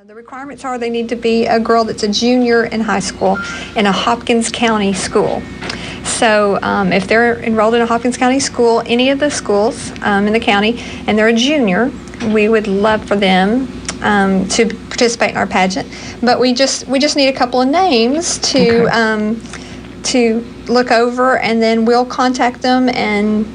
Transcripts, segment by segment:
The requirements are they need to be a girl that's a junior in high school in a Hopkins County school. So if they're enrolled in a Hopkins County school, any of the schools in the county, and they're a junior, we would love for them to participate in our pageant. But we just need a couple of names to look over, and then we'll contact them and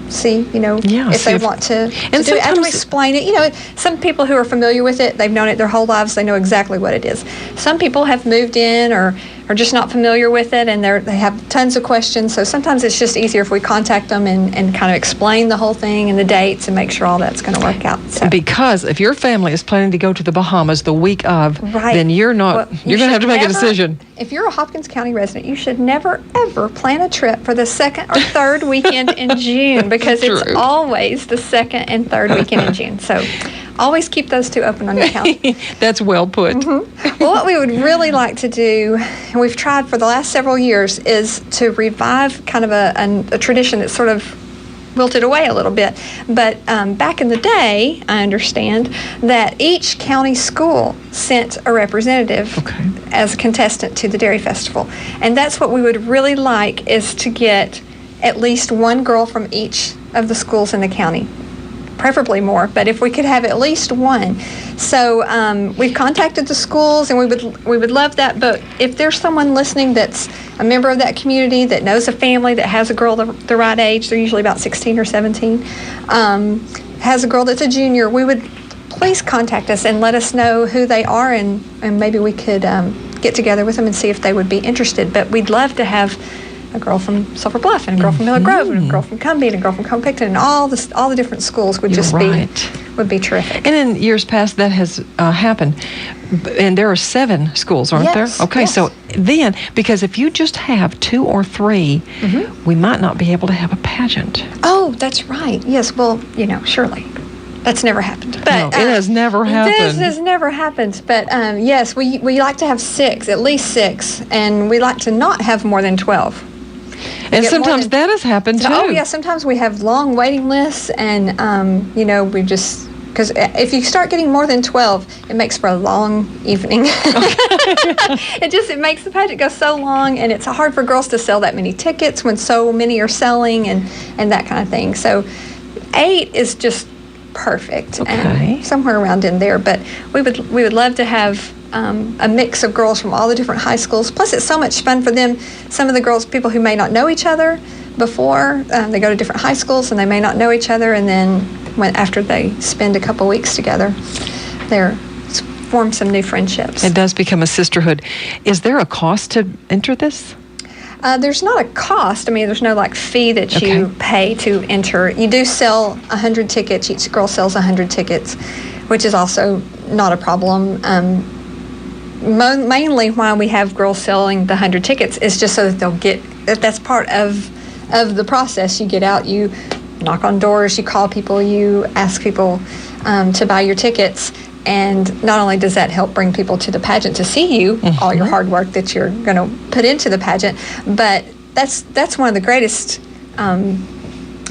see, if they want to do it. After we explain it, some people who are familiar with it, they've known it their whole lives, they know exactly what it is. Some people have moved in or are just not familiar with it, and they have tons of questions. So sometimes it's just easier if we contact them and kind of explain the whole thing and the dates and make sure all that's going to work out. So. Because if your family is planning to go to the Bahamas the week of, then you're going to have to make a decision. If you're a Hopkins County resident, you should never, ever plan a trip for the second or third weekend in June, because it's always the second and third weekend in June. So always keep those two open on your calendar. That's well put. Mm-hmm. Well, what we would really like to do, and we've tried for the last several years, is to revive kind of a tradition that's sort of wilted away a little bit. But back in the day, I understand that each county school sent a representative as a contestant to the Dairy Festival. And that's what we would really like, is to get at least one girl from each of the schools in the county. Preferably more, but if we could have at least one. So we've contacted the schools, and we would love that. But if there's someone listening that's a member of that community that knows a family that has a girl the right age, they're usually about 16 or 17, has a girl that's a junior, we would please contact us and let us know who they are, and maybe we could get together with them and see if they would be interested. But we'd love to have a girl from Sulphur Bluff, and a girl from Miller Grove, and a girl from Cumbie, and a girl from Copecton, and all the different schools would would be terrific. And in years past, that has happened. And there are 7 schools, aren't there? Okay, so then, because if you just have 2 or 3, we might not be able to have a pageant. Oh, that's right. Yes, well, surely. That's never happened. But, no, it has never happened. This has never happened. But yes, we like to have 6, at least 6, and we like to not have more than 12. And sometimes that has happened too. Oh yeah, sometimes we have long waiting lists, and we just, because if you start getting more than 12, it makes for a long evening. It makes the pageant go so long, and it's hard for girls to sell that many tickets when so many are selling, and that kind of thing. So 8 is just perfect, and somewhere around in there. But we would love to have a mix of girls from all the different high schools. Plus, it's so much fun for them. Some of the girls, people who may not know each other before, they go to different high schools and they may not know each other, and then after they spend a couple weeks together, they form some new friendships. It does become a sisterhood. Is there a cost to enter this? There's not a cost. I mean, there's no fee that you pay to enter. You do sell 100 tickets. Each girl sells 100 tickets, which is also not a problem. Mainly why we have girls selling the 100 tickets is just so that that's part of the process. You get out, you knock on doors, you call people, you ask people to buy your tickets. And not only does that help bring people to the pageant to see you, all your hard work that you're going to put into the pageant, but that's one of the greatest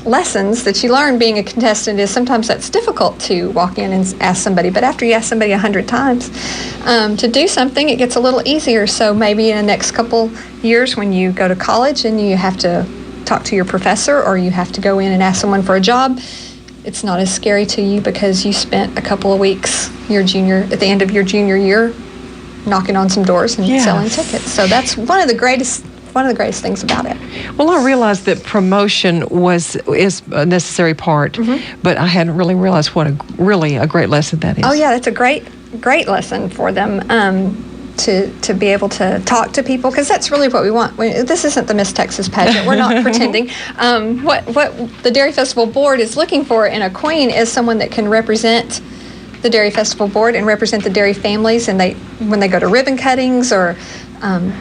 lessons that you learn being a contestant. Is sometimes that's difficult to walk in and ask somebody, but after you ask somebody 100 times to do something, it gets a little easier. So maybe in the next couple years when you go to college and you have to talk to your professor, or you have to go in and ask someone for a job, it's not as scary to you because you spent a couple of weeks at the end of your junior year knocking on some doors and selling tickets. So that's one of the greatest things about it. Well, I realized that promotion is a necessary part, but I hadn't really realized what a great lesson that is. Oh yeah, that's a great lesson for them to be able to talk to people, because that's really what we want. This isn't the Miss Texas pageant. We're not pretending. What the Dairy Festival Board is looking for in a queen is someone that can represent the Dairy Festival Board and represent the dairy families. And when they go to ribbon cuttings or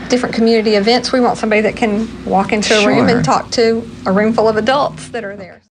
different community events, we want somebody that can walk into a room and talk to a room full of adults that are there.